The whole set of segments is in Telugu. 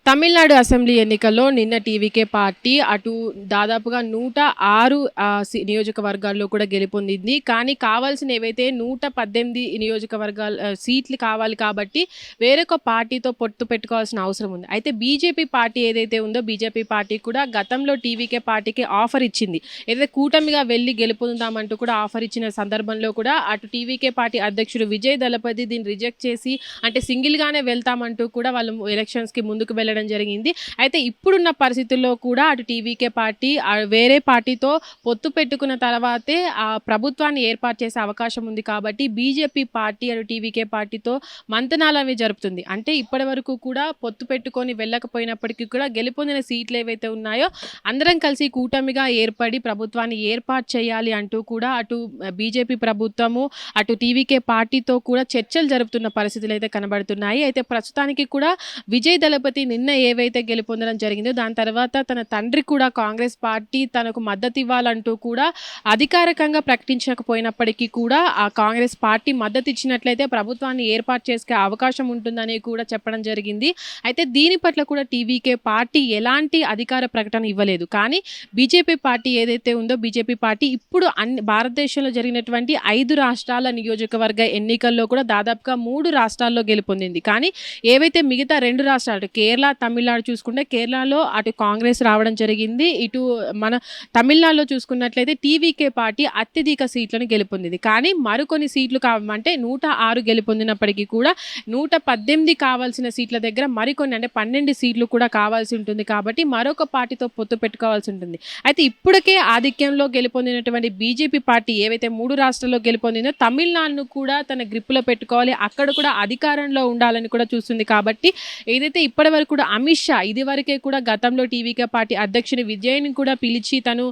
తమిళనాడు అసెంబ్లీ ఎన్నికల్లో నిన్న టీవీకే పార్టీ అటు దాదాపుగా 106 నియోజకవర్గాల్లో కూడా గెలుపొందింది. కానీ కావాల్సిన ఏవైతే 118 నియోజకవర్గాల సీట్లు కావాలి కాబట్టి వేరొక పార్టీతో పొత్తు పెట్టుకోవాల్సిన అవసరం ఉంది. అయితే బీజేపీ పార్టీ ఏదైతే ఉందో బీజేపీ పార్టీ కూడా గతంలో టీవీకే పార్టీకి ఆఫర్ ఇచ్చింది. ఏదైతే కూటమిగా వెళ్ళి గెలుపొందుదామంటూ కూడా ఆఫర్ ఇచ్చిన సందర్భంలో కూడా అటు టీవీకే పార్టీ అధ్యక్షుడు విజయ్ దళపతి దీన్ని రిజెక్ట్ చేసి అంటే సింగిల్గానే వెళ్తామంటూ కూడా వాళ్ళు ఎలక్షన్స్కి ముందుకు వెళ్ళడం జరిగింది. అయితే ఇప్పుడున్న పరిస్థితుల్లో కూడా అటు టీవీకే పార్టీ వేరే పార్టీతో పొత్తు పెట్టుకున్న తర్వాతే ఆ ప్రభుత్వాన్ని ఏర్పాటు చేసే అవకాశం ఉంది. కాబట్టి బీజేపీ పార్టీ అటు టీవీకే పార్టీతో మంతనాలు జరుపుతుంది. అంటే ఇప్పటి వరకు కూడా పొత్తు పెట్టుకొని వెళ్ళకపోయినప్పటికీ కూడా గెలుపొందిన సీట్లు ఏవైతే ఉన్నాయో అందరం కలిసి కూటమిగా ఏర్పడి ప్రభుత్వాన్ని ఏర్పాటు చేయాలి అంటూ కూడా అటు బీజేపీ ప్రభుత్వము అటు టీవీకే పార్టీతో కూడా చర్చలు జరుపుతున్న పరిస్థితులు అయితే కనబడుతున్నాయి. అయితే ప్రస్తుతానికి కూడా విజయ్ దళపతి నిన్న ఏవైతే గెలుపొందడం జరిగిందో దాని తర్వాత తన తండ్రి కూడా కాంగ్రెస్ పార్టీ తనకు మద్దతు ఇవ్వాలంటూ కూడా అధికారికంగా ప్రకటించకపోయినప్పటికీ కూడా ఆ కాంగ్రెస్ పార్టీ మద్దతు ఇచ్చినట్లయితే ప్రభుత్వాన్ని ఏర్పాటు చేసుకునే అవకాశం ఉంటుందని కూడా చెప్పడం జరిగింది. అయితే దీని పట్ల కూడా టీవీకే పార్టీ ఎలాంటి అధికార ప్రకటన ఇవ్వలేదు. కానీ బీజేపీ పార్టీ ఏదైతే ఉందో బీజేపీ పార్టీ ఇప్పుడు భారతదేశంలో జరిగినటువంటి 5 రాష్ట్రాల నియోజకవర్గ ఎన్నికల్లో కూడా దాదాపుగా 3 రాష్ట్రాల్లో గెలుపొందింది. కానీ ఏవైతే మిగతా 2 రాష్ట్రాలు కేరళ తమిళనాడు చూసుకుంటే కేరళలో అటు కాంగ్రెస్ రావడం జరిగింది. ఇటు మన తమిళనాడులో చూసుకున్నట్లయితే టీవీకే పార్టీ అత్యధిక సీట్లను గెలుపొందింది. కానీ మరికొన్ని సీట్లు కావాలంటే 106 గెలుపొందినప్పటికీ కూడా 118 కావాల్సిన సీట్ల దగ్గర మరికొన్ని అంటే 12 సీట్లు కూడా కావాల్సి ఉంటుంది. కాబట్టి మరొక పార్టీతో పొత్తు పెట్టుకోవాల్సి ఉంటుంది. అయితే ఇప్పటికే ఆధిక్యంలో గెలుపొందినటువంటి బీజేపీ పార్టీ ఏవైతే 3 రాష్ట్రాల్లో గెలుపొందిందో తమిళనాడును కూడా తన గ్రిప్పులో పెట్టుకోవాలి, అక్కడ కూడా అధికారంలో ఉండాలని కూడా చూస్తుంది. కాబట్టి ఏదైతే ఇప్పటి వరకు కూడా అమిత్ షా ఇది వరకే కూడా గతంలో టీవీకే పార్టీ అధ్యక్షుని విజయ్ని కూడా పిలిచి తను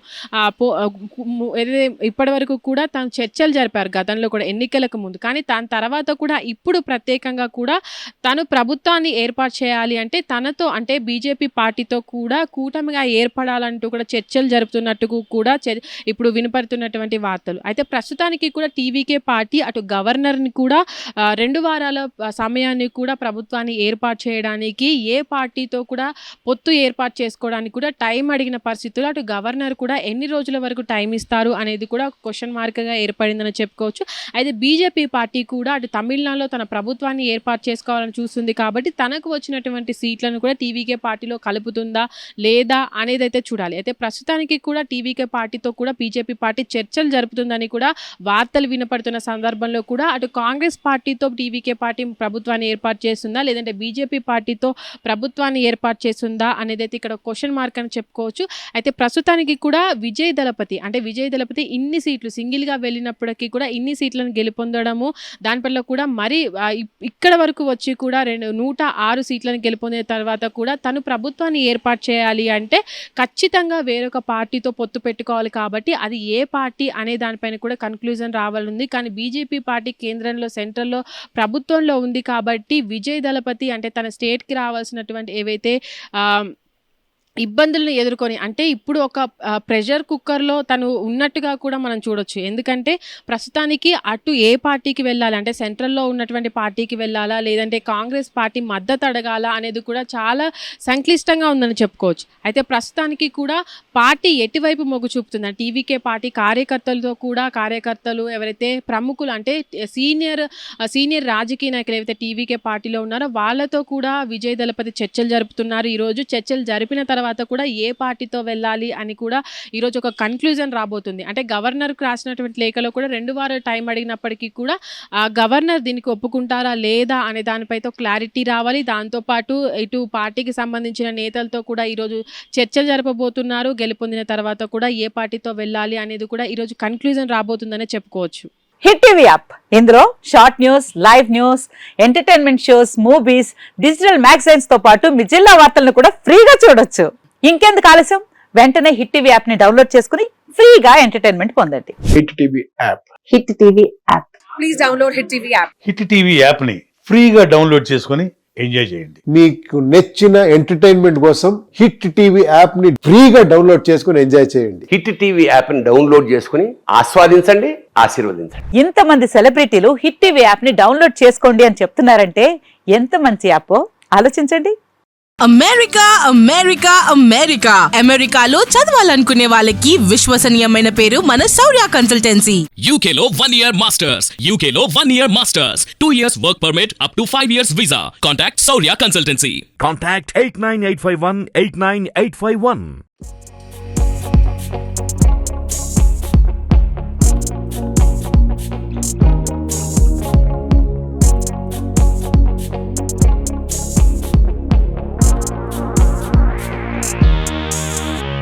ఇప్పటి వరకు కూడా తను చర్చలు జరిపారు గతంలో కూడా ఎన్నికలకు ముందు. కానీ దాని తర్వాత కూడా ఇప్పుడు ప్రత్యేకంగా కూడా తను ప్రభుత్వాన్ని ఏర్పాటు చేయాలి అంటే తనతో అంటే బీజేపీ పార్టీతో కూడా కూటమిగా ఏర్పడాలంటూ కూడా చర్చలు జరుపుతున్నట్టు కూడా ఇప్పుడు వినపడుతున్నటువంటి వార్తలు. అయితే ప్రస్తుతానికి కూడా టీవీకే పార్టీ అటు గవర్నర్ని కూడా 2 వారాల సమయాన్ని కూడా ప్రభుత్వాన్ని ఏర్పాటు చేయడానికి ఏ పార్టీతో కూడా పొత్తు ఏర్పాటు చేసుకోవడానికి కూడా టైం అడిగిన పరిస్థితుల్లో అటు గవర్నర్ కూడా ఎన్ని రోజుల వరకు టైం ఇస్తారు అనేది కూడా క్వశ్చన్ మార్క్గా ఏర్పడిందని చెప్పుకోవచ్చు. అయితే బీజేపీ పార్టీ కూడా అటు తమిళనాడులో తన ప్రభుత్వాన్ని ఏర్పాటు చేసుకోవాలని చూస్తుంది. కాబట్టి తనకు వచ్చినటువంటి సీట్లను కూడా టీవీకే పార్టీలో కలుపుతుందా లేదా అనేది అయితే చూడాలి. అయితే ప్రస్తుతానికి కూడా టీవీకే పార్టీతో కూడా బీజేపీ పార్టీ చర్చలు జరుపుతుందని కూడా వార్తలు వినపడుతున్న సందర్భంలో కూడా అటు కాంగ్రెస్ పార్టీతో టీవీకే పార్టీ ప్రభుత్వాన్ని ఏర్పాటు చేస్తుందా లేదంటే బీజేపీ పార్టీతో ప్రభుత్వాన్ని ఏర్పాటు చేస్తుందా అనేది అయితే ఇక్కడ క్వశ్చన్ మార్క్ అని చెప్పుకోవచ్చు. అయితే ప్రస్తుతానికి కూడా విజయ్ దళపతి ఇన్ని సీట్లు సింగిల్గా వెళ్ళినప్పటికీ కూడా ఇన్ని సీట్లను గెలుపొందడము దానిపట్ల కూడా మరి ఇక్కడ వరకు వచ్చి కూడా 106 సీట్లను గెలుపొందిన తర్వాత కూడా తను ప్రభుత్వాన్ని ఏర్పాటు చేయాలి అంటే ఖచ్చితంగా వేరొక పార్టీతో పొత్తు పెట్టుకోవాలి. కాబట్టి అది ఏ పార్టీ అనే దానిపైన కూడా కన్క్లూజన్ రావాలంది. కానీ బీజేపీ పార్టీ కేంద్రంలో సెంట్రల్లో ప్రభుత్వంలో ఉంది కాబట్టి విజయ్ దళపతి అంటే తన స్టేట్కి రావాల్సినటువంటి ఏవైతే ఇబ్బందులను ఎదుర్కొని అంటే ఇప్పుడు ఒక ప్రెషర్ కుక్కర్లో తను ఉన్నట్టుగా కూడా మనం చూడొచ్చు. ఎందుకంటే ప్రస్తుతానికి అటు ఏ పార్టీకి వెళ్ళాలి అంటే సెంట్రల్లో ఉన్నటువంటి పార్టీకి వెళ్ళాలా లేదంటే కాంగ్రెస్ పార్టీ మద్దతు అడగాలా అనేది కూడా చాలా సంక్లిష్టంగా ఉందని చెప్పుకోవచ్చు. అయితే ప్రస్తుతానికి కూడా పార్టీ ఎటువైపు మొగ్గు చూపుతుంది టీవీకే పార్టీ కార్యకర్తలు ఎవరైతే ప్రముఖులు అంటే సీనియర్ రాజకీయ నాయకులు ఏవైతే టీవీకే పార్టీలో ఉన్నారో వాళ్ళతో కూడా విజయ్ దళపతి చర్చలు జరుపుతున్నారు. ఈరోజు చర్చలు జరిపిన తర్వాత కూడా ఏ పార్టీతో వెళ్ళాలి అని కూడా ఈరోజు ఒక కన్క్లూజన్ రాబోతుంది. అంటే గవర్నర్కు రాసినటువంటి లేఖలో కూడా 2 వారాల టైం అడిగినప్పటికీ కూడా గవర్నర్ దీనికి ఒప్పుకుంటారా లేదా అనే దానిపైతో క్లారిటీ రావాలి. దాంతోపాటు ఇటు పార్టీకి సంబంధించిన నేతలతో కూడా ఈరోజు చర్చలు జరపబోతున్నారు. గెలుపొందిన తర్వాత కూడా ఏ పార్టీతో వెళ్ళాలి అనేది కూడా ఈరోజు కన్క్లూజన్ రాబోతుందనే చెప్పుకోవచ్చు. హిట్ టీవీ యాప్ ఇందులో short news, live news, entertainment shows, movies, digital magazines తో పాటు మీ జిల్లా వార్తలను కూడా ఫ్రీగా చూడొచ్చు. ఇంకెందుకు ఆలస్యం, వెంటనే హిట్ టీవీ యాప్ ని డౌన్లోడ్ చేసుకుని ఫ్రీగా ఎంటర్టైన్మెంట్ పొందండి. Hit TV app. Hit TV app. Please download hit TV app. Hit TV app ని ఫ్రీగా డౌన్లోడ్ చేసుకుని ఎంజాయ్ చేయండి. మీకు నచ్చిన ఎంటర్టైన్మెంట్ కోసం హిట్ టీవీ యాప్ ని ఫ్రీగా డౌన్లోడ్ చేసుకుని ఎంజాయ్ చేయండి. హిట్ టీవీ యాప్ ని డౌన్లోడ్ చేసుకుని ఆస్వాదించండి, ఆశీర్వదించండి. ఇంతమంది సెలబ్రిటీలు హిట్ టీవీ యాప్ ని డౌన్లోడ్ చేసుకోండి అని చెప్తున్నారంటే ఎంత మంచి యాప్ ఆలోచించండి. అమెరికా అమెరికా అమెరికా అమెరికాలో చదవాలనుకునే వాళ్ళకి విశ్వసనీయమైన పేరు మన శౌర్య కన్సల్టెన్సీ. UK లో 1 year masters. UK లో 1 year masters. 2 years work permit up to 5 years visa. Contact Saurya Consultancy. Contact 89851 89851.